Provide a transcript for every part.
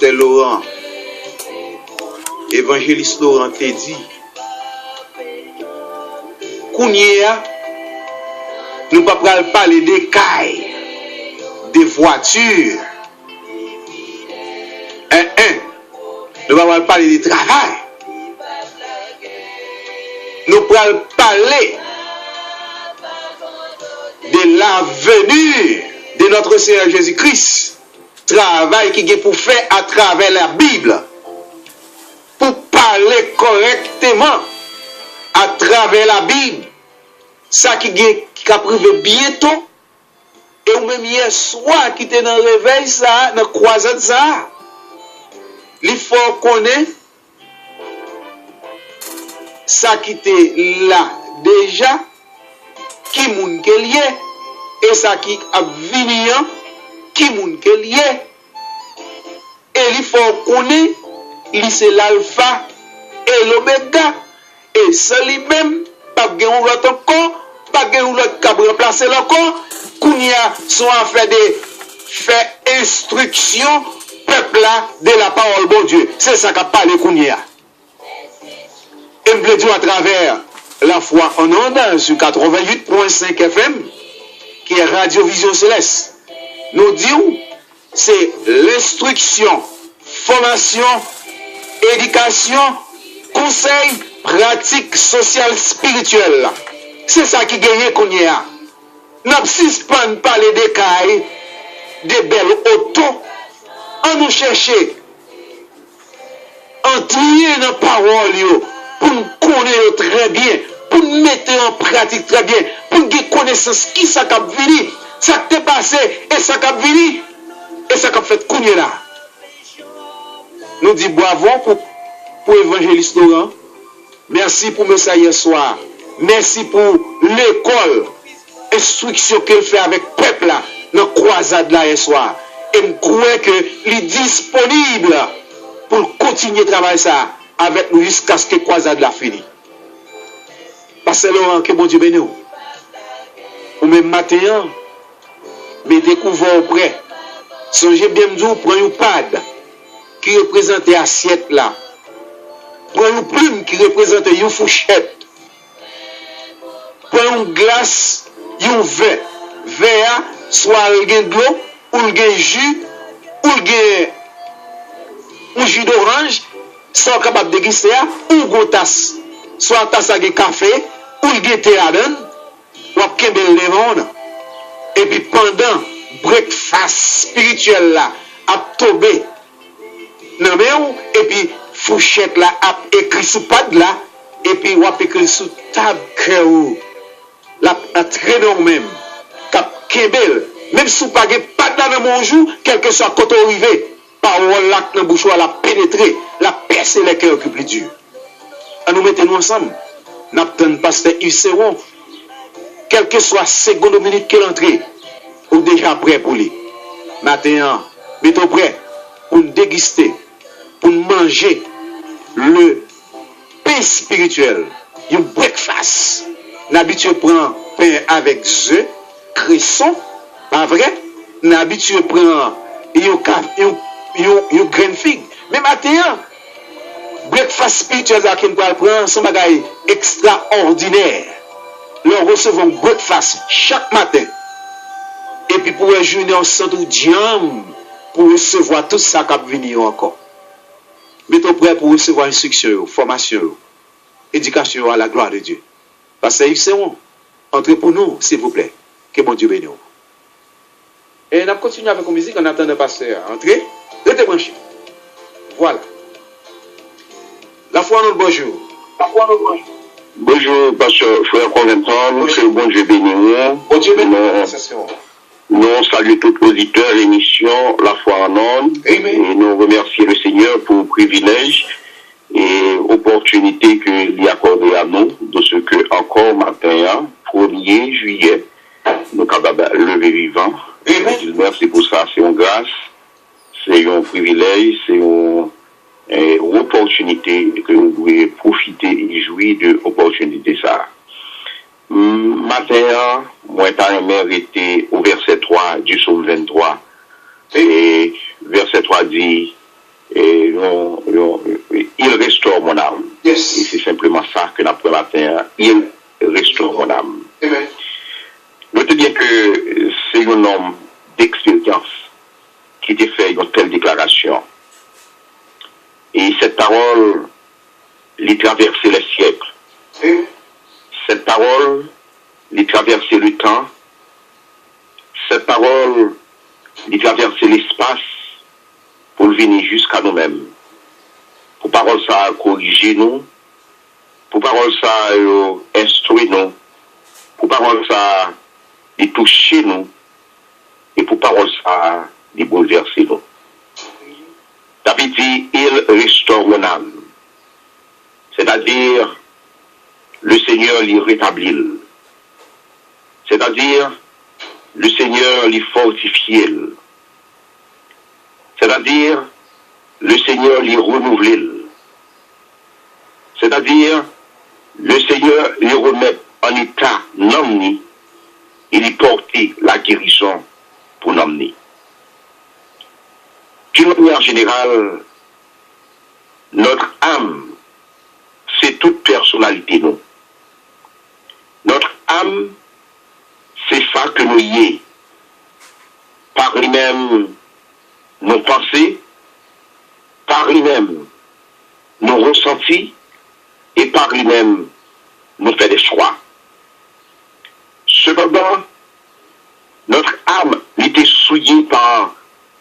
Pasteur Laurent, évangéliste Laurent t'a dit, Kounia, nous ne pouvons pas parler des cailles, des voitures. Nous ne pouvons pas parler du travail. Nous pouvons parler de l'avenir de notre Seigneur Jésus-Christ. Travail qui est pour faire à travers la Bible. Pour parler correctement à travers la Bible. Ça qui a privé bientôt. Et ou même hier soir qui était dans le réveil, ça, dans la croisade, ça. Il faut connaître ça qui était là déjà. Qui moun ke lié. Et ça qui a venu, qui moun ke lié. Et il faut connaître, c'est l'alpha et l'oméga. Et ça lui-même, pas de l'autre encore, pas de l'autre qui a remplacé l'encore. Kounia sont en fait de faire instruction peuple là de la parole bon Dieu. C'est ça qu'a parlé Kounia. Et me dire à travers la foi en ondes sur 88.5 FM, qui est Radio Vision Céleste, nous disons, c'est l'instruction, formation, éducation, conseil, pratique sociale, spirituelle. C'est ça qui gagne qu'on y a. Nous ne pas les décailles, des belles autos, on nous chercher, en trier nos paroles, pour nous connaître très bien, pour nous mettre en pratique très bien, pour nous avoir connaissance qui ça a venu, ça qui est passé, et ça qui a venu, et ça qui a fait connaître là. Nous disons bravo pour l'évangéliste Laurent. Merci pour le message hier soir. Merci pour l'école, instruction qu'il fait avec le peuple là, dans la croisade là hier soir. Et je crois qu'il est disponible pour continuer à travailler ça avec nous jusqu'à ce que la croisade là finisse. Parce que Laurent, que bon Dieu bénisse. Ou même matin, mettez couvert auprès. Songez bien me dire, prenez un pad qui représente l'assiette là. Prenez une plume qui représente une fourchette. Prenez une glace, un verre. Verre, soit le gain de l'eau, ou le gain jus, ou le gain un jus d'orange, soit capable de déguster, ou une tasse. Soit tasse de café, ou le gain thé à donne, ou un kebel lemon. Et puis pendant breakfast spirituel là, à tomber. Non mais et puis fourchette là, a écrit sous pad là, et puis ou a écrit sous table que la très non même. Cap kebel, même sous pas de pad là dans mon jour, quel que soit côté arrivé, parole là dans bouche la pénétrer, la percer les cœurs qui plus dur. À nous mettons ensemble. N'attend pasteur Yves, quel que soit seconde minute qu'elle entre, ou déjà prêt pour lui. Maintenant, mettons prêt pour nous déguster, pour nous manger le pain spirituel, un breakfast. N'habitude prend pain avec œufs, cresson, pas vrai? N'habitude prend une graine figue. Mais maintenant, breakfast spirituel à qui nous prend son bagage extraordinaire. Nous recevons breakfast chaque matin. Et puis pour un journée en centre diam pour recevoir tout ça qui va venir encore. Mettons prêt pour recevoir instruction, formation, éducation à la gloire de Dieu. Parce que c'est bon. Entrez pour nous, s'il vous plaît. Que bon Dieu bénisse. Et on continue avec la musique en attendant le pasteur. Entrez, restez branchés. Voilà. La foi, notre bonjour. Bonjour, pasteur frère Conventant, c'est le bon Dieu béni. Bon Dieu béni. Nous saluons tous les auditeurs de l'émission La foi en ondes. Et nous remercions le Seigneur pour le privilège et l'opportunité qu'il a accordé à nous de ce que encore matin, 1er juillet, nous sommes capables de lever vivant. Merci pour ça, c'est une grâce, c'est un privilège, c'est une opportunité que nous devons profiter et jouir de l'opportunité ça. Matin, moi, ta mère était au verset 3 du psaume 23. Et verset 3 dit, il restaure mon âme. Yes. Et c'est simplement ça que l'après matin, il restaure mon âme. Amen. Notez bien que c'est un homme d'expérience qui était fait une telle déclaration. Et cette parole, il traversait les siècles. Amen. Cette parole, il traversait le temps. Cette parole, il traversait l'espace pour venir jusqu'à nous-mêmes. Pour parole ça corriger nous, pour parole ça instruire nous, pour parole ça toucher nous, et pour parole ça bouleverser nous. David dit, il restaure mon âme. C'est-à-dire, le Seigneur l'y rétablit. C'est-à-dire, le Seigneur l'y fortifie. C'est-à-dire, le Seigneur l'y renouvelle. C'est-à-dire, le Seigneur l'y remet en état non-ni et l'y porter la guérison pour non-ni. D'une manière générale, notre âme, c'est toute personnalité, nous. Notre âme, c'est ça que nous y est. Par lui-même, nos pensées, par lui-même, nos ressentis, et par lui-même, nous fait des choix. Cependant, notre âme était souillée par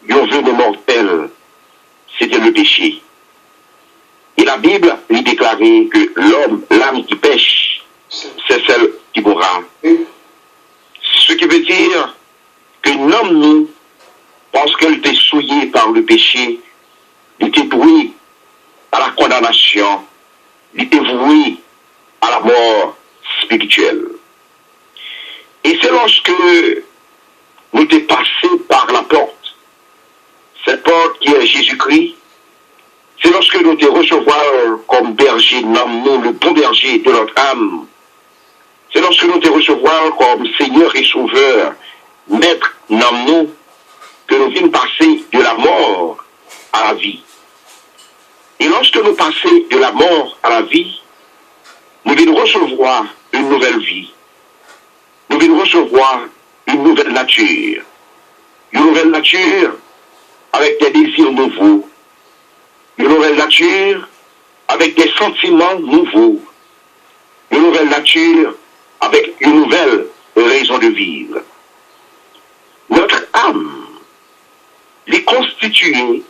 un vœu mortel, c'était le péché. Et la Bible lui déclarait que l'homme, l'âme qui pêche, c'est celle qui mourra. Ce qui veut dire que l'homme, nous, parce qu'elle était souillée par le péché, il était voué à la condamnation, il était voué à la mort spirituelle. Et c'est lorsque nous étions passés par la porte, cette porte qui est Jésus-Christ, c'est lorsque nous te recevoir comme berger, nous, le bon berger de notre âme. C'est lorsque nous te recevoir comme Seigneur et Sauveur, Maître, nous, que nous venons passer de la mort à la vie. Et lorsque nous passons de la mort à la vie, nous venons recevoir une nouvelle vie. Nous venons recevoir une nouvelle nature. Une nouvelle nature avec des désirs nouveaux. Une nouvelle nature avec des sentiments nouveaux. Une nouvelle nature avec une nouvelle raison de vivre. Notre âme est constituée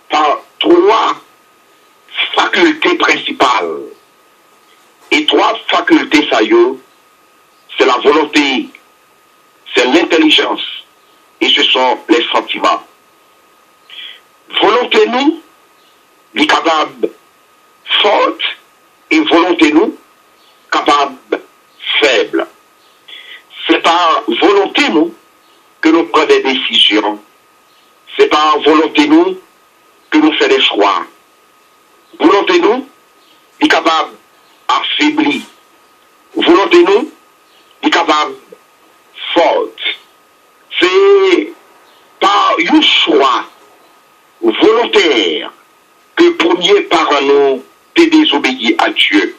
par trois facultés principales. Et trois facultés, ça y est, c'est la volonté, c'est l'intelligence et ce sont les sentiments. Volonté nous, est capable forte et volonté nous, capable faible. C'est par volonté nous que nous prenons des décisions. C'est par volonté nous que nous faisons des choix. Volonté nous est capable affaibli. Volonté nous est capable forte. C'est par un choix volontaire que premier par nous t'es désobéi à Dieu.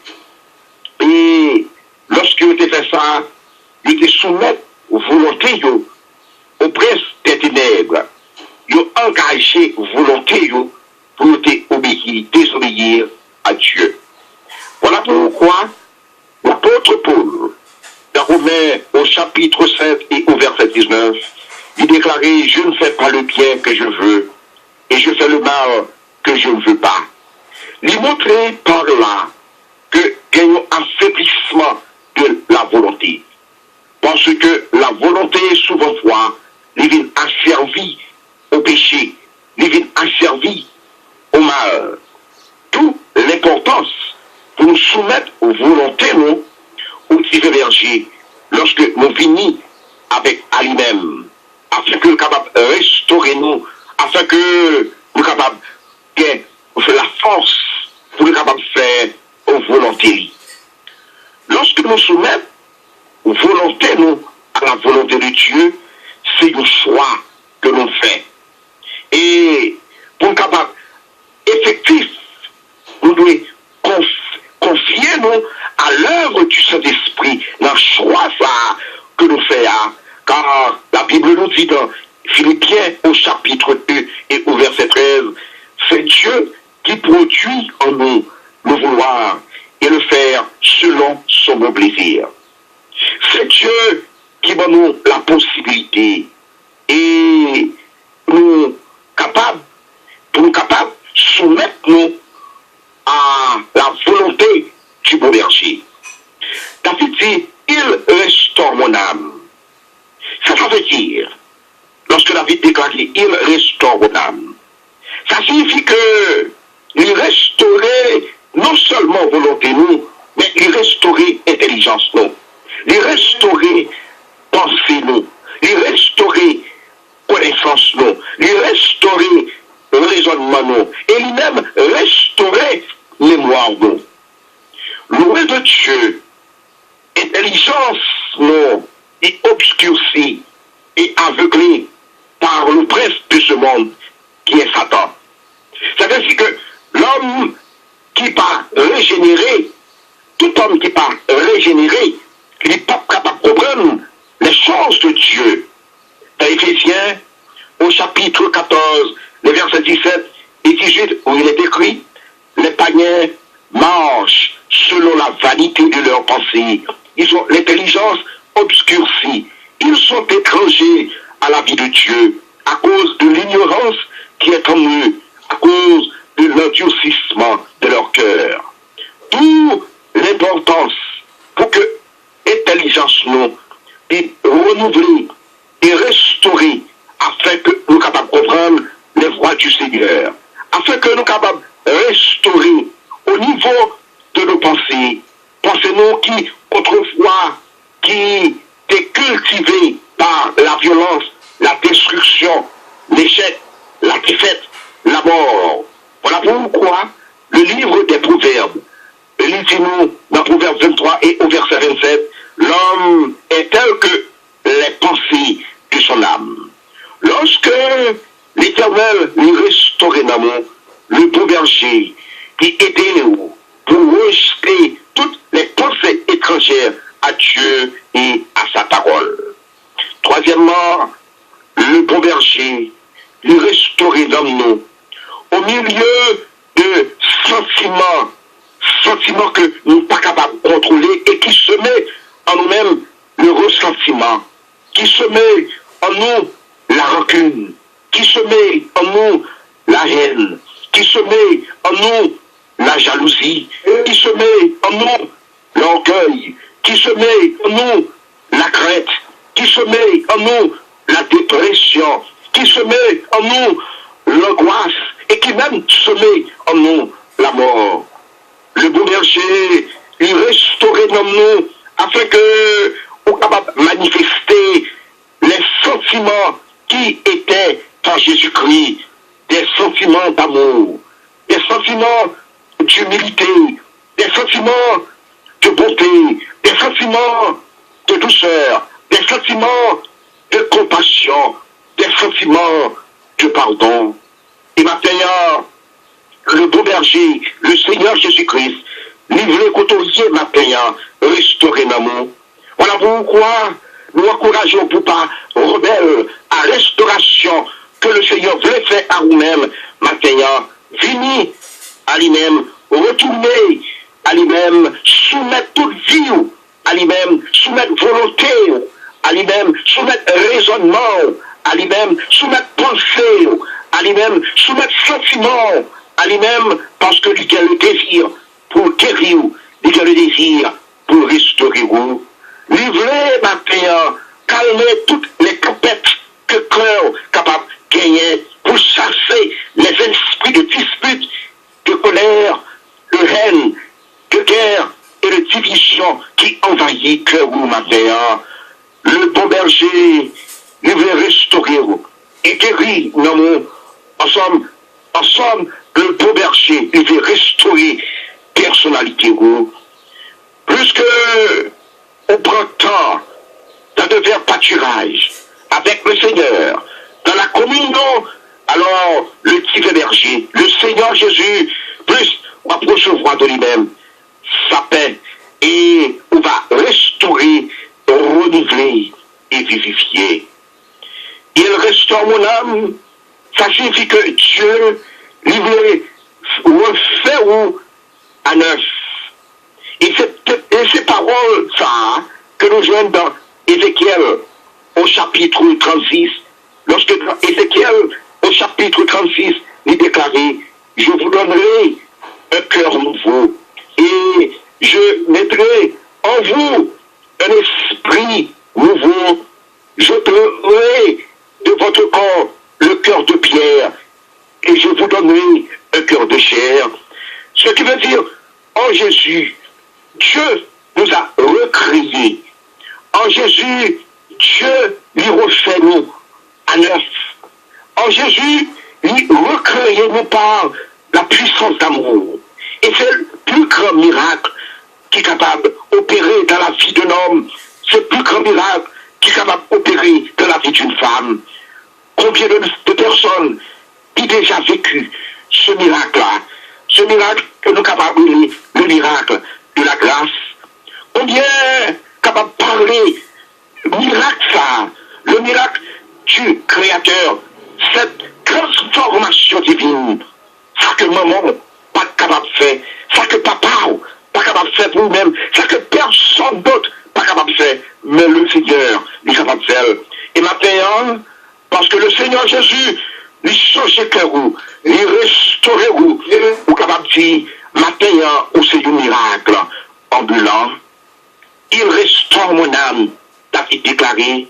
Et lorsque tu fait ça, tu te soumets volonté au prince des ténèbres. Tu engagé volonté pour désobéir à Dieu. Voilà pourquoi l'apôtre Paul, dans Romains au chapitre 7 et au verset 19, il déclarait, je ne fais pas le bien que je veux, et je fais le mal que je ne veux pas. Il montrait par là que gagne un affaiblissement de la volonté. Parce que la volonté, souvent fois, il vient asservie au péché, il vient asservie au mal. D'où l'importance pour nous soumettre aux volontés, nous, au tiré berger, lorsque nous venons avec à lui-même, afin que nous soyons capables de restaurer nous, afin que nous soyons capables de faire la force pour nous capables de faire aux volontés. Lorsque nous soumettons aux volontés, nous, à la volonté de Dieu, c'est un choix que nous faisons. Et pour nous capables devons confier nous à l'œuvre du Saint-Esprit, dans le choix ça que nous faisons. Car la Bible nous dit dans Philippiens au chapitre 2 et au verset 13, c'est Dieu qui produit en nous le vouloir et le faire selon son bon plaisir. C'est Dieu qui donne nous la possibilité et nous capables de soumettre nous à la volonté du bon berger. David dit, il restaure mon âme. Ça veut dire, lorsque David déclare il restaure mon âme, ça signifie que il restaurait non seulement volonté nous, mais il restaurait intelligence nous, il restaurait pensée nous, il restaurait connaissance nous, il restaurait raisonnement nous, et lui-même restaurait mémoire nous. Loué de Dieu, intelligence nous est obscurcie et aveuglée par le prince de ce monde qui est Satan. Ça veut dire que l'homme qui part régénérer, tout homme qui part régénérer, il n'est pas capable de comprendre les choses de Dieu. Dans Éphésiens, au chapitre 14, les versets 17 et 18, où il est écrit, les païens marchent selon la vanité de leurs pensées. Ils ont l'intelligence obscurcie. Ils sont étrangers à la vie de Dieu à cause de l'ignorance qui est en eux, à cause de l'endurcissement de leur cœur. D'où l'importance pour que l'intelligence nous est renouvelée et restaurée afin que nous soyons capables de comprendre les voies du Seigneur, afin que nous soyons capables de restaurer au niveau de nos pensées, pensez-nous qui autrefois qui étaient cultivées par la violence, la destruction, l'échec, la défaite, la mort. Voilà pourquoi le livre des Proverbes, lisez-nous dans Proverbe 23 et au verset 27, l'homme est tel que les pensées de son âme. Lorsque l'Éternel lui restaurait l'amour, le beau berger qui aidait pour rejeter toutes les pensées étrangères à Dieu et à sa parole. Troisièmement, le bon berger lui restaurait l'homme nous au milieu de sentiments que nous ne sommes pas capables de contrôler et qui se met en nous-mêmes le ressentiment, qui se met en nous la rancune, qui se met en nous la haine, qui se met en nous la jalousie, qui se met en nous l'orgueil, qui se met en nous la crainte, qui se met en nous la dépression, qui se met en nous l'angoisse et qui même se met en nous la mort. Le bon berger, il restaurait dans nous afin que nous capables de manifester les sentiments qui étaient en Jésus-Christ, des sentiments d'amour, des sentiments d'humilité, des sentiments de bonté, des sentiments de douceur, des sentiments de compassion, des sentiments de pardon. Et maintenant, le beau berger, le Seigneur Jésus-Christ, livré côtoyer maintenant, restaurer l'amour. Voilà pourquoi nous encourageons pour pas rebelle à restauration que le Seigneur veut faire à nous-mêmes maintenant. Venez à lui-même, retourner à lui-même, soumettre toute vie à lui-même, soumettre volonté à lui-même, soumettre raisonnement à lui-même, soumettre pensée à lui-même, soumettre sentiment à lui-même, parce que lui a le désir pour guérir, lui a le désir pour restaurer vous. Livrez maintenant, calmer toutes les tempêtes que le cœur capable de gagner pour chasser les esprits de dispute, de colère, de haine, de guerre et de division qui envahit le cœur vous maintenant. Le bon berger, il veut restaurer vous et guérir nous. Ensemble, le beau berger, il veut restaurer personnalité vous. Plus que au printemps, dans de verts pâturages, avec le Seigneur, dans la communion, alors le petit berger, le Seigneur Jésus, plus on va recevoir de lui-même sa paix et on va restaurer, renouveler et vivifier. Il restaure mon âme, ça signifie que Dieu lui voulait refaire à neuf. Et ces paroles, ça, que nous jouons dans Ézéchiel au chapitre 36, lorsque Ézéchiel au chapitre 36 il déclarait, je vous donnerai un cœur nouveau et je mettrai en vous un esprit nouveau, je prendrai de votre corps le cœur de pierre et je vous donnerai un cœur de chair. Ce qui veut dire, en Jésus, Dieu nous a recréés. En Jésus, Dieu lui refait nous à neuf. En Jésus, lui recréé nous par la puissance d'amour. Et c'est le plus grand miracle qui est capable d'opérer dans la vie d'un homme. C'est le plus grand miracle qui est capable d'opérer dans la vie d'une femme. Combien de personnes qui déjà vécu ce miracle-là, ce miracle que nous sommes capables de dire, le miracle de la grâce. Combien capable de parler miracle ça, le miracle du Créateur, cette transformation divine, ça que maman pas capable de faire, ça que papa pas capable de faire pour nous-mêmes, ça que personne d'autre pas capable de faire, mais le Seigneur est capable de faire. Et maintenant, parce que le Seigneur Jésus, il change le cœur, il restaure, ou capable de dire, maintenant, où c'est un miracle ambulant, il restaure mon âme, David déclaré.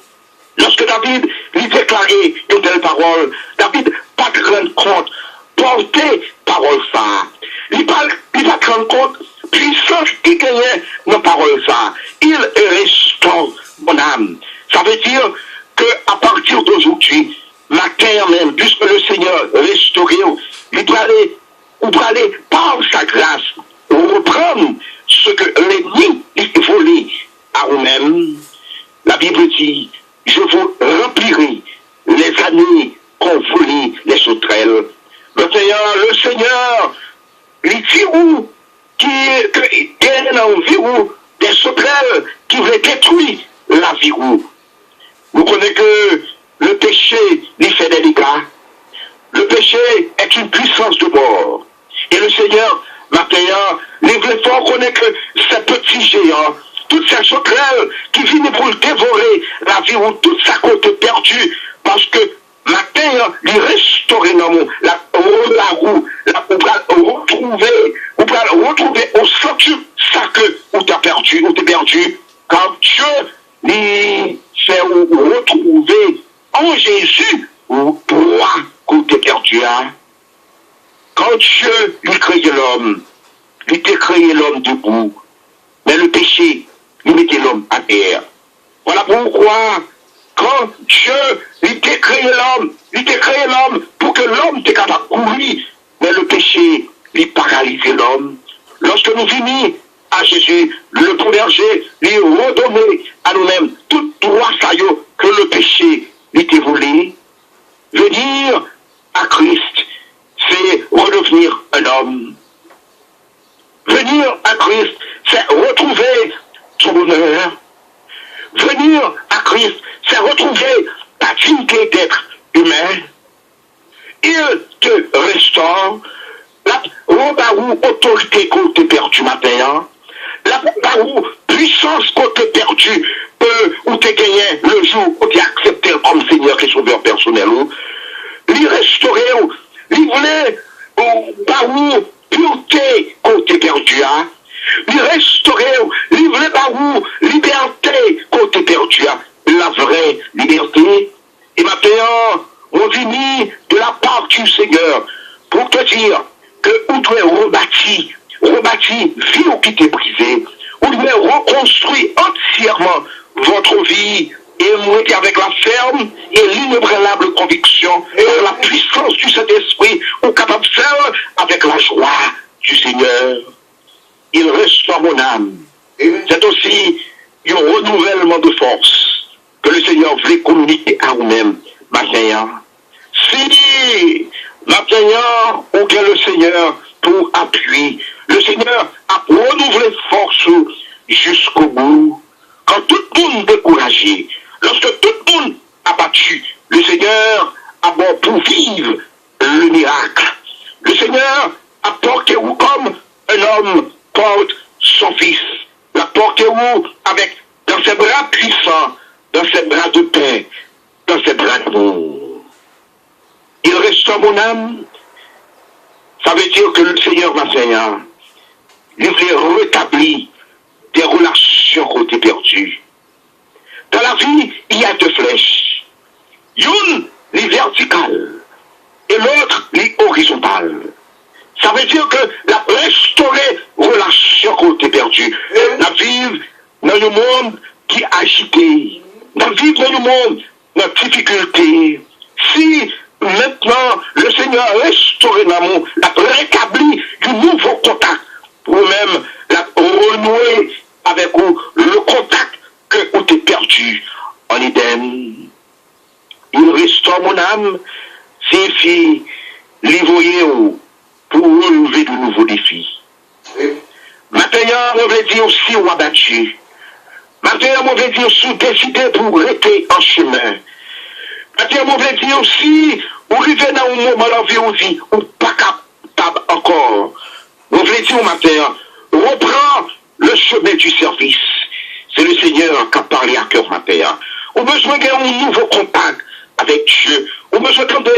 Lorsque David lui déclarait une telle parole, David pas de rendre compte, porter parole ça. Il pas de rendre compte, puissance qui gagnait dans parole ça. Il restaure mon âme. Ça veut dire que à partir d'aujourd'hui, matin même, puisque le Seigneur restaure, il doit aller par sa grâce, reprendre ce que l'ennemi a volé à vous-même. La Bible dit, je vous remplirai les années qu'ont volé les sauterelles. Le Seigneur, il dit où, qui est envie où, des sauterelles qui veulent détruire la vie où. Vous connaissez que le péché lui fait des dégâts. Le péché est une puissance de mort. Et le Seigneur, maintenant, les vrais forts connaissent que ces petits géants, toutes ces sauterelles qui viennent pour dévorer la vie ou toute sa côte perdue, parce que maintenant, il restaurer dans la roue, retrouver au statut ça que ou t'as perdu, ou t'es perdu, quand Dieu lui fait retrouver en Jésus ou toi que t'es perdu. Quand Dieu lui crée l'homme, il t'a créé l'homme debout, mais le péché, il mettait l'homme à terre. Voilà pourquoi, quand Dieu il t'a créé l'homme pour que l'homme soit capable de courir, mais le péché, il paralysait l'homme. Lorsque nous venons à Jésus, le bon berger, lui redonner à nous-mêmes tout droit que le péché lui était volé. Venir à Christ, c'est redevenir un homme. Venir à Christ, c'est retrouver son bonheur. Venir à Christ, c'est retrouver ta dignité d'être humain. Il te restaure la autorité qu'on te perdu matin, la puissance qu'on te perdu, ou te gagné le jour où tu as accepté comme Seigneur et Sauveur personnel. Lui restaurer, lui voulait, pureté qu'on te perdu. Lui restaurer, lui voulait liberté qu'on te perdu. La vraie liberté. Et maintenant, on vient de la part du Seigneur pour te dire que vous devez rebâtir vie qui t'est brisée, vous devez reconstruire entièrement votre vie et mourir avec la ferme et l'inébranlable conviction et la puissance du Saint-Esprit, ou capable de faire avec la joie du Seigneur. Il restaure mon âme. C'est aussi un renouvellement de force que le Seigneur voulait communiquer à vous-même maintenant. Si maintenant, ou que le Seigneur pour appui. Le Seigneur a renouvelé force jusqu'au bout. Quand tout le monde découragé, lorsque tout le monde abattu, le Seigneur a bon pour vivre le miracle. Le Seigneur a porté où comme un homme porte son fils. L'a porté où avec dans ses bras puissants, dans ses bras de paix, dans ses bras d'amour. Il restaure mon âme. Ça veut dire que le Seigneur m'enseigne. Il veut rétablir des relations côté perdues. Dans la vie, il y a deux flèches. Une, les verticales, et l'autre, les horizontales. Ça veut dire que la restaurer relation côté perdu. La vivre dans le monde qui est agité. La vivre dans le monde dans la difficulté. Si maintenant le Seigneur restaure l'amour, la rétablit du nouveau contact, pour même la renouer avec vous, le contact que vous t'es perdu en Éden. Il restaure mon âme, signifie l'évoyer pour relever de nouveaux défis. Maintenant, on veut dire aussi ou abattu. Maintenant, on veut dire aussi décider pour rester en chemin. Maintenant, on veut dire aussi, ou arriver dans un moment de la vie aussi, ou pas capable encore. On veut dire matin, reprend le chemin du service. C'est le Seigneur qui a parlé à cœur matin. On a besoin d'un nouveau contact avec Dieu. On a besoin d'entendre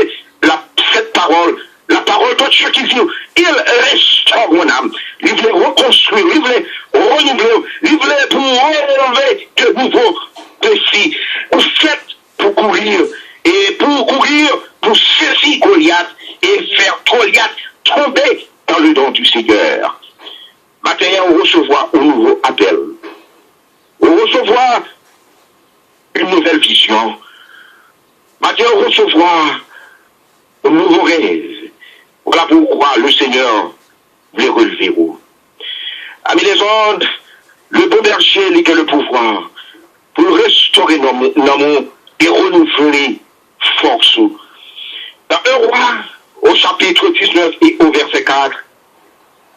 cette parole. La parole de Dieu qui dit, il restaure mon âme. Il voulait reconstruire, il voulait renouveler, il voulait pour relever de nouveaux défis. Vous faites pour courir, et pour courir, pour saisir Goliath, et faire Goliath tomber dans le don du Seigneur. Maintenant, on recevra un nouveau appel. On recevra une nouvelle vision. Maintenant, on recevra un nouveau rêve. Voilà pourquoi le Seigneur veut relever vous. Amis les ondes, le bon berger n'est que le pouvoir pour restaurer nos mondes et renouveler force. Dans un roi, au chapitre 19 et au verset 4,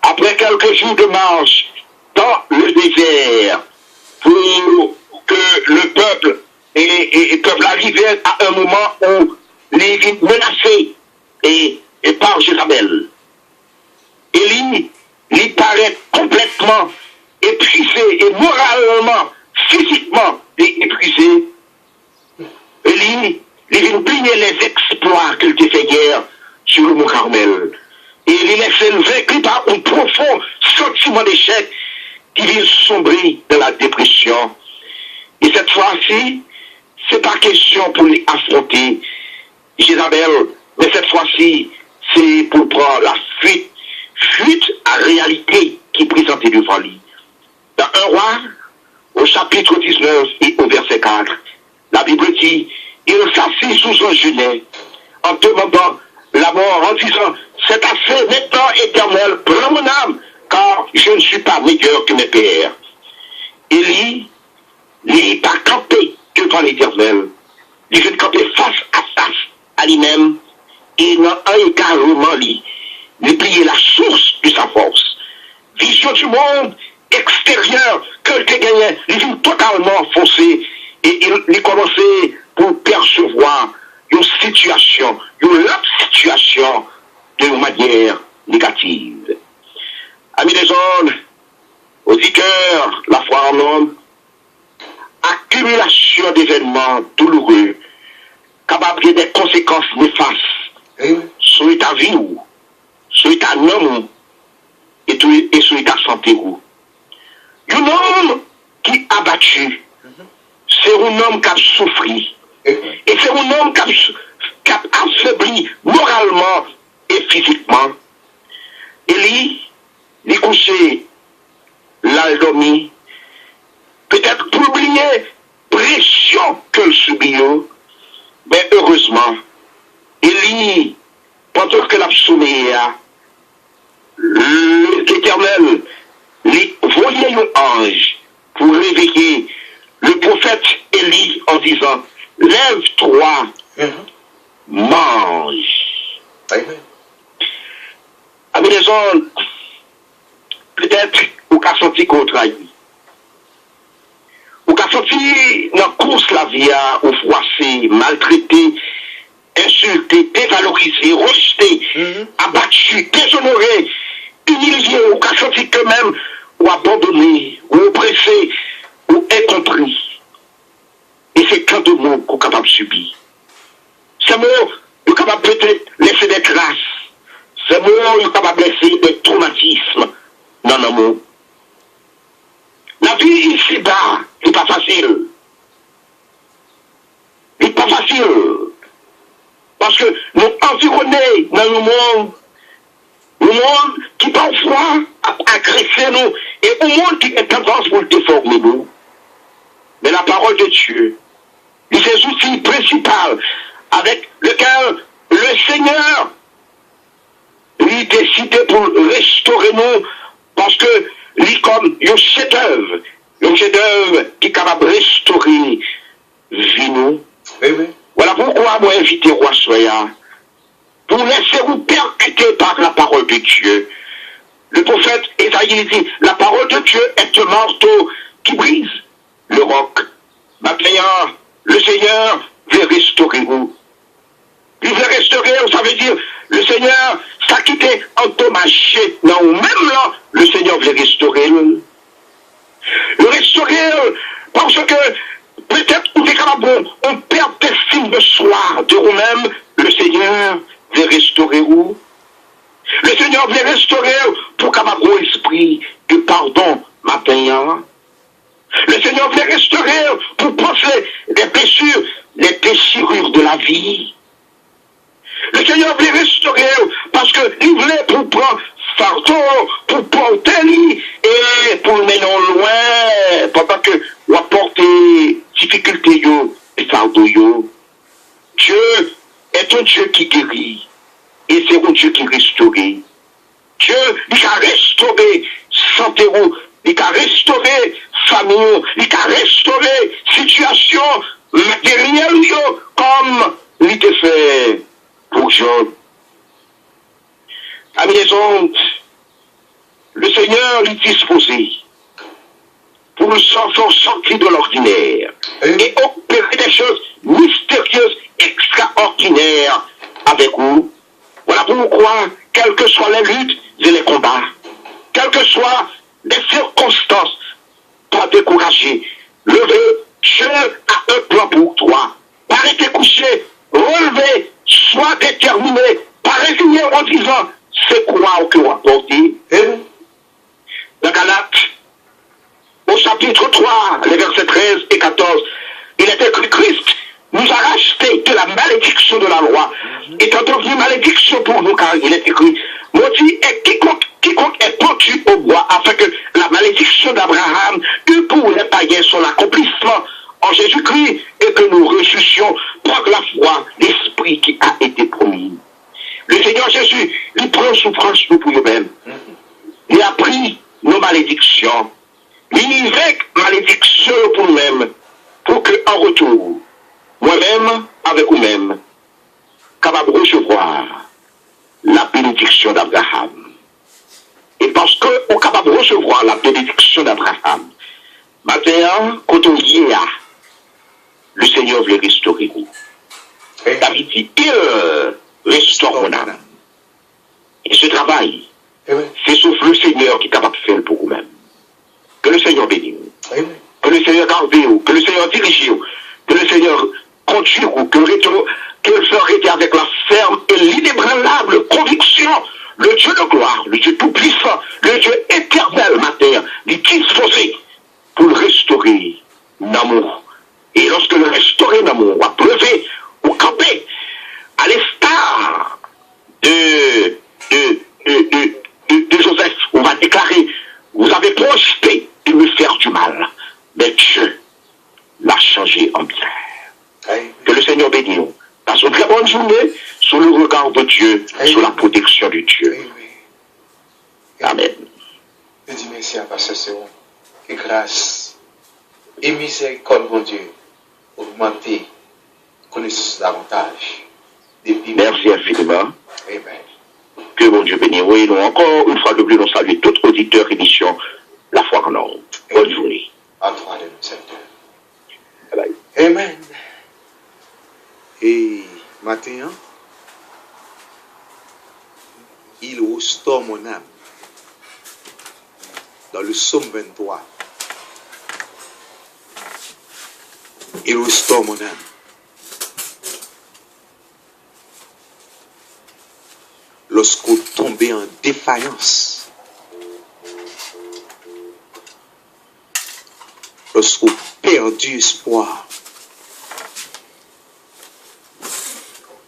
après quelques jours de marche dans le désert, pour que le peuple peuvent arriver à un moment où les villes menacées et par Jézabel. Élie, il paraît complètement épuisé et moralement, physiquement épuisé. Élie, il vient oublier les exploits qu'il a fait hier sur le mont Carmel. Et il laisse vaincu par un profond sentiment d'échec qui vient sombrer dans la dépression. Et cette fois-ci, c'est pas question pour les affronter Jézabel, mais cette fois-ci, c'est pour prendre la fuite à réalité qui est présentée devant lui. Dans un roi, au chapitre 19 et au verset 4, la Bible dit, il s'assit sous un genet en demandant la mort, en disant, c'est assez maintenant éternel, prends mon âme, car je ne suis pas meilleur que mes pères. Élie, il n'est pas campé devant l'éternel. Il veut camper face à lui-même. Et dans un égarement, il plie la source de sa force. Vision du monde extérieur que le gagné, il vient totalement foncé. Et il commençait pour percevoir une situation, une situation de manière négative. Amis des ondes, auditeurs, la foi en homme, accumulation d'événements douloureux, capables des conséquences néfastes sur l'état vie ou, sur l'état non et sur l'état santé ou. Un homme qui a battu, c'est un homme qui a souffert. Et c'est un homme qui a affaibli moralement et physiquement. Élie, il est couché, l'aldomie, peut-être pour oublier pression que subit, mais heureusement, Élie, pendant que la sommeil, l'Éternel, lui voyait un ange pour réveiller le prophète Élie en disant, lève-toi, mange. Amen. Amis les hommes, peut-être ou qu'a senti qu'on trahit. Ou qu'a senti dans la course la vie ou froissé, maltraité, insulté, dévalorisé, rejeté, abattu, déshonoré, humilié, ou qu'a senti que même ou abandonné, ou oppressé, ou incompris. Et c'est tant de mots qu'on est capable de subir. Ces mots, on est capable peut-être laisser des traces. Ces mots, on est capable de laisser des traumatismes dans nos mots. La vie ici-bas n'est pas facile. n'est pas facile. Parce que nous environnons dans le monde qui parfois a agressé nous, et au monde qui est tendance pour le déformer nous. Mais la parole de Dieu, c'est ces outils principaux avec lequel le Seigneur lui décidé pour restaurer nous, parce que lui comme un chef-d'œuvre qui est capable de restaurer vie nous. Oui. Voilà pourquoi moi invité Roi Soya pour laisser vous percuter par la parole de Dieu. Le prophète Ésaïe dit, la parole de Dieu est un marteau qui brise le roc. Maintenant, le Seigneur veut restaurer vous. Il veut restaurer, ça veut dire, le Seigneur, ça qui était endommagé, non, même là, le Seigneur veut restaurer. Le restaurer, parce que peut-être vous êtes capable, on perd d'estime de soi, de vous-même, le Seigneur veut restaurer vous. Le Seigneur veut restaurer pour capable vos esprits de pardon matin. Le Seigneur veut restaurer pour penser des blessures, les déchirures de la vie. Le Seigneur veut restaurer parce qu'il voulait pour prendre fardeau, pour porter lui et pour le mener loin pendant que vous apportez difficulté et fardeau. Dieu est un Dieu qui guérit et c'est un Dieu qui restaure. Dieu, il a restauré santé, il a restauré famille, il a restauré situation matérielle comme il te fait pour Job. Amis les hommes, le Seigneur est disposé pour nous sortir de l'ordinaire et opérer des choses mystérieuses, extraordinaires avec vous. Voilà pourquoi, quelles que soient les luttes et les combats, quelles que soient les circonstances, pas décourager. Levez, Dieu a un plan pour toi. Pas rester couché, relever, sois déterminé, pas résigner en disant, c'est quoi que vous apportez. Dans Galates, au chapitre 3, les versets 13 et 14, il est écrit, Christ nous a racheté de la malédiction de la loi, étant devenu malédiction pour nous, car il est écrit, maudit est quiconque est pendu au bois, afin que la malédiction d'Abraham eût pour les païens son accomplissement en Jésus-Christ, et que nous ressuscions par la foi l'Esprit qui a été promis. Le Seigneur Jésus, il prend souffrance nous pour nous-mêmes. Il a pris nos malédictions. Il avec malédiction pour nous-mêmes, pour que, en retour, moi-même, avec vous-même, capable de recevoir la bénédiction d'Abraham. Et parce que nous sommes capables de recevoir la bénédiction d'Abraham, maintenant, quand on y est, le Seigneur veut restaurer nous. David dit, il restaure mon âme. Et ce travail, c'est sauf le Seigneur qui est capable de faire pour vous-même. Que le Seigneur bénisse. Que le Seigneur garde vous, que le Seigneur dirige vous, que le Seigneur conduise vous, que le Seigneur avec la ferme et l'inébranlable conviction, le Dieu de gloire, le Dieu tout-puissant, le Dieu éternel, matin, est disposé pour le restaurer l'amour. Et lorsque le restaurer l'amour, on va preuver, ou camper, à l'instar de Joseph, on va déclarer, vous avez projeté de me faire du mal, mais Dieu l'a changé en bien. Que le Seigneur bénisse nous. Passons une très bonne journée sous le regard de Dieu, sous la protection de Dieu. Amen. Je dis merci à Pasteur Séron. Que grâce et miséricorde, mon Dieu, augmenter connaissance davantage. Merci infiniment. Amen. Que bon Dieu bénisse. Oui, nous encore une fois de plus, nous saluons tous les auditeurs émission La Foi en Or. Bonne journée. Amen. Et matin, il restaure mon âme. Dans le psaume 23, il restaure mon âme. Lorsqu'on tombe en défaillance, lorsqu'on perd du espoir,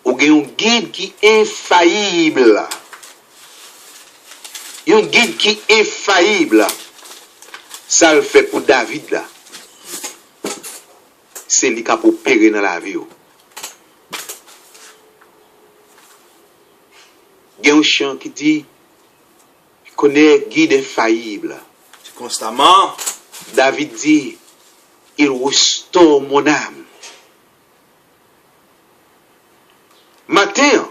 on a un guide qui est infaillible. Un guide qui est infaillible. Ça le fait pour David là. C'est lui qui a opéré dans la vie. Il y a un chant qui dit, je connais guide infaillible. Constamment. David dit, il restaure mon âme. Matin,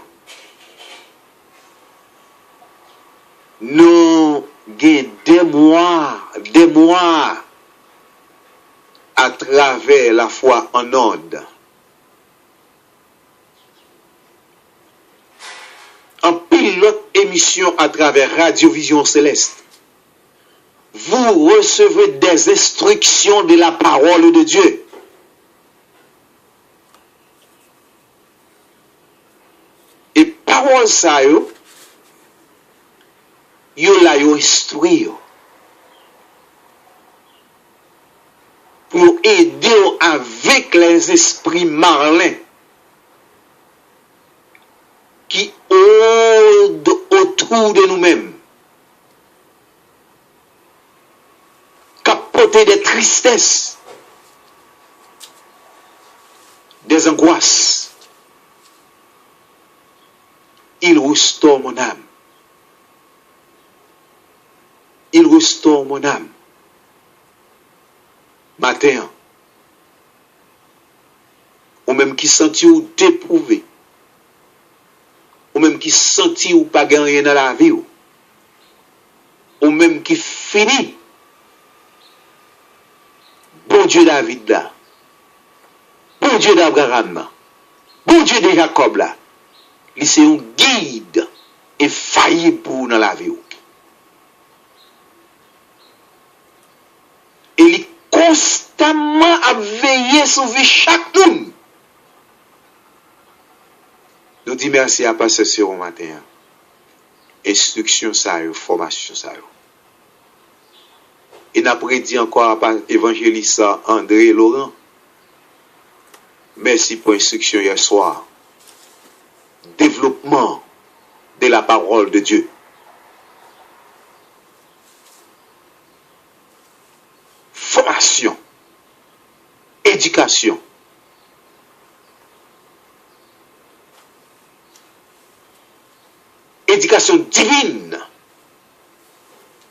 nous avons des mois à travers la foi en ordre. En pilote émission à travers Radio Vision Céleste, vous recevez des instructions de la parole de Dieu. Et parole ça yo la yo instruit pour aider avec les esprits marlins qui rôdent autour de nous-mêmes, capoter des tristesses, des angoisses. Il restaure mon âme. Il restaure mon âme. Matin, ou même qui sentit ou déprouvé, ou même qui sentit ou pas gagné dans la vie, ou même qui finit, bon Dieu David là, bon Dieu d'Abraham, bon Dieu de Jacob là, il c'est un guide infaillible pour dans la vie. Et il constamment à veiller sur vie chaque monde. Nous disons merci à passer sur au matin. Instruction ça, formation ça. Et n'a prédit encore à évangéliste André Laurent. Merci pour l'instruction hier soir. Développement de la parole de Dieu. Formation, éducation, éducation divine,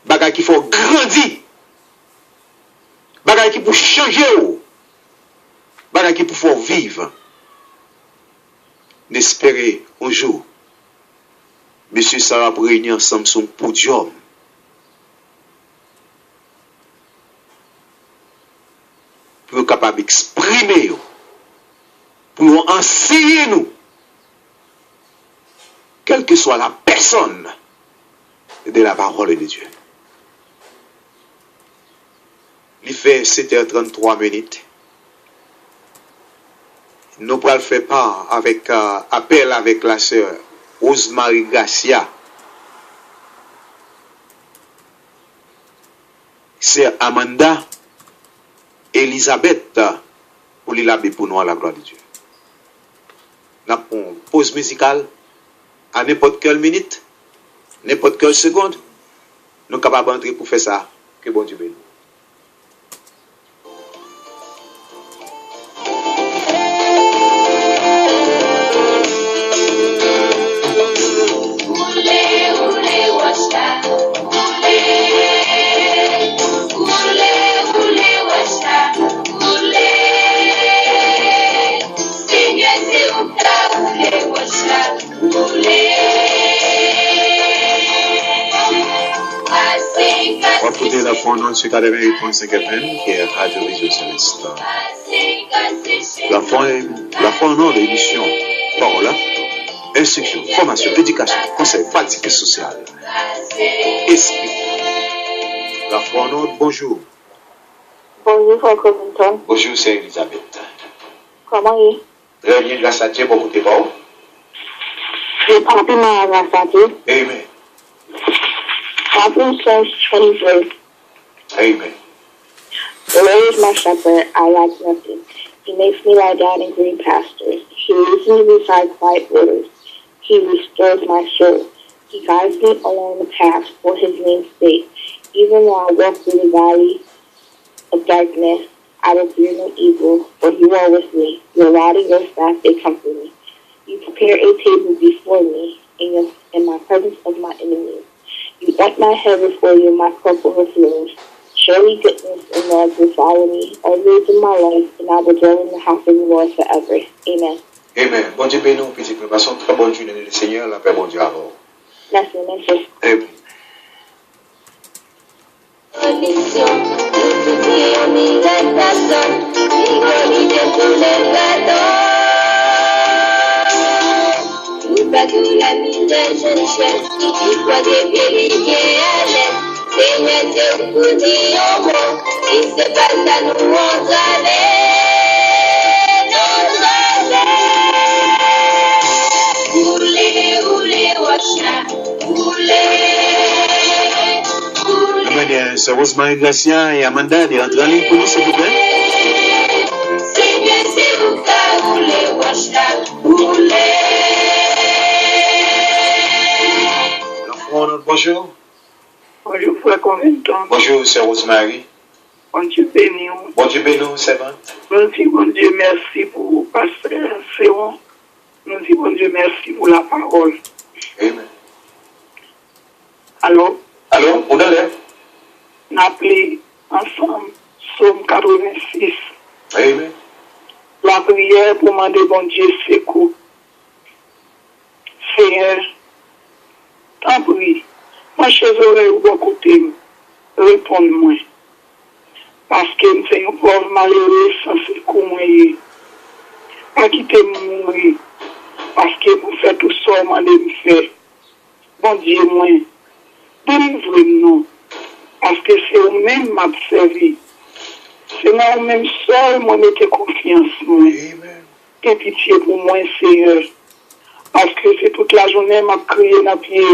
bagay qui faut grandir, bagay qui pour changer, bagay qui pour faire vivre. N'espérez un jour, monsieur Sarah pour réunir ensemble son podium. Pour nous capables d'exprimer, pour nous enseigner nous, quelle que soit la personne de la parole de Dieu. Il fait 7h33. Nous pourrons le faire part avec appel avec la sœur Rosemary Garcia. C'est Amanda Elisabeth pour l'ilabé pour nous à la gloire de Dieu. Nous avons une pause musicale à n'importe quelle minute, n'importe quelle seconde. Nous sommes capables d'entrer pour faire ça. Que bon Dieu bénisse. Ule, On va écouter la foi en ordre sur 88.5 FM qui est Radio Vision Céleste. La foi en ordre, émission, parole, instruction, formation, éducation, conseil, pratique sociale, esprit. La foi en ordre, bonjour. Bonjour, Frère Covington. Bonjour, c'est Elisabeth. Comment est-ce? Très bien, grâce à Dieu, pour côté bon. Je parle bien grâce à Dieu. Amen. Matthew 6:23. Amen. The Lord is my shepherd, I lack nothing. He makes me lie down in green pastures. He leads me beside quiet waters. He restores my soul. He guides me along the path for his name's sake. Even though I walk through the valley of darkness, I will fear no evil, for you are with me. Your rod and your staff, they comfort me. You prepare a table before me in my presence of my enemies. You anoint my head before you, my cup overflows. Surely goodness and love will follow me all the days of my life, and I will dwell in the house of the Lord forever. Amen. Amen. Bon Dieu béni, petite préparation, très bonne journée du Seigneur, la paix, bon Dieu à vous. Merci, merci. Amen. Pas de la misère, je cherche, il faut des vérités à l'aide. Seigneur Dieu, vous dit au mot, si c'est pas ça, nous on Roulez, roulez, Wacha, roulez. Amen. C'est Rosemary Gracia et Amanda de rentrer en ligne pour nous, s'il vous plaît. Seigneur, c'est vous qui roulez, Wacha, roulez. Bonjour. Bonjour, Frère Covington. Bonjour, c'est Rosemary. Bon Dieu béni. Bon Dieu béni, servante. Nous disons, bon Dieu, merci pour passer Séon. Nous disons, bon Dieu, merci pour la parole. Amen. Alors, on est là. on a appelé ensemble Psaume 86. Amen. La prière pour demander, bon Dieu, secours. Seigneur, t'en prie, moi, chez oreilles ou bon côté, réponds-moi. Parce que c'est un pauvre malheureux sans secours, moi. Pas quitter mourir. Parce que vous faites tout ça, moi, de me faire. Bon Dieu, moi, délivrez-nous. Parce que c'est vous-même qui m'a servi. C'est moi-même seul, moi, mettez confiance, moi. Et pitié pour moi, Seigneur. Parce que c'est toute la journée m'a crié dans le pied.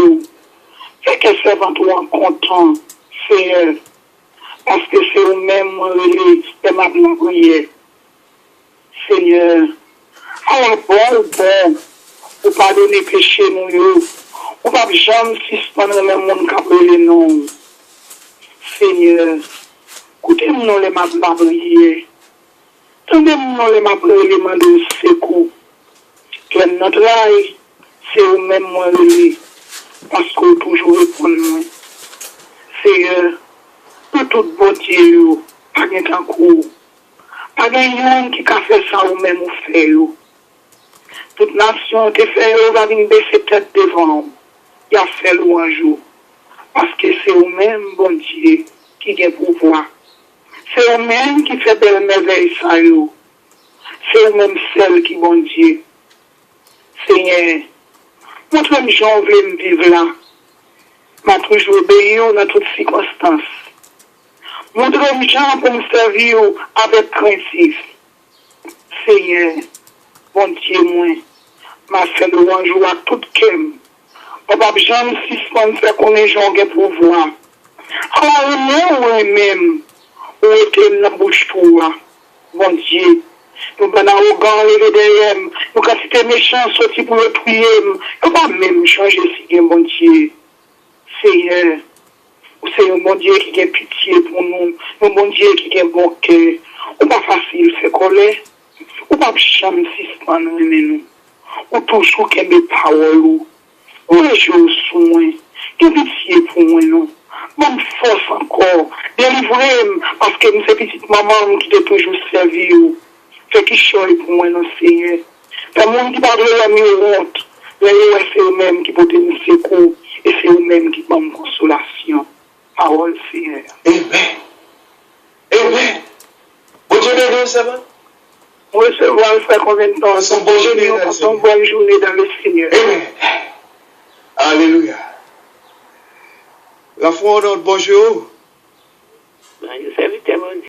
Fait que servant ou en content, Seigneur. Parce que c'est vous-même, moi, et ma prière. Seigneur, alors bon, ou pardonner péché nous, ou pas jamais suspendre le monde qui a brûlé nous. Seigneur, écoutez-nous les ma prière. Tendez-nous les ma prière de secours. Que notre œil, c'est vous-même moi, parce que vous toujours répondez moi. Seigneur, pour toute beauté, pas de temps court. Pas de monde qui a fait ça ou même vous fait. Toute nation qui fait, va venir baisser tête devant. Il a fait louange. Parce que c'est vous-même, bon Dieu, qui a pouvoir. C'est vous-même qui fait belle merveille ça. C'est vous-même celle qui, bon Dieu. Seigneur, montre-moi j'en veux me vivre là. M'a toujours obéir dans toutes circonstances. Montre-moi j'en pour me servir avec principe. Seigneur, bon Dieu, moi, m'a fait louange à tout kem. On va jamais suspendre faire qu'on est gens qui pouvoir. Alors, même, où était la bouche toi, bon Dieu. Nous sommes arrogants, les derrière, nous sommes c'était méchants, sortis pour le tuer. Nous ne pas même changer si bon Dieu. Seigneur, c'est un bon Dieu qui a pitié pour nous, un bon Dieu qui a un bon cœur. Ou pas facile faire colère, ou pas jamais suspendre nous. Ou toujours qu'il y a des paroles, ou les jours sous moi, qui a pitié pour moi, non. Bonne force encore, délivrez-moi, parce que nous, c'est petite maman qui t'a toujours servi. Fait qu'il choisit pour moi, non, Seigneur. Le monde qui parle de la honte, c'est eux-mêmes qui peuvent nous secours, et c'est eux-mêmes qui donnent consolation. parole, Seigneur. Amen. Amen. Bon Dieu béni, ça va? Recevoir le frère combien de temps? Passons bonne journée dans le Passons Seigneur. bonne journée dans le Seigneur. Amen. Alléluia. La foi, notre bonjour. Je vous invite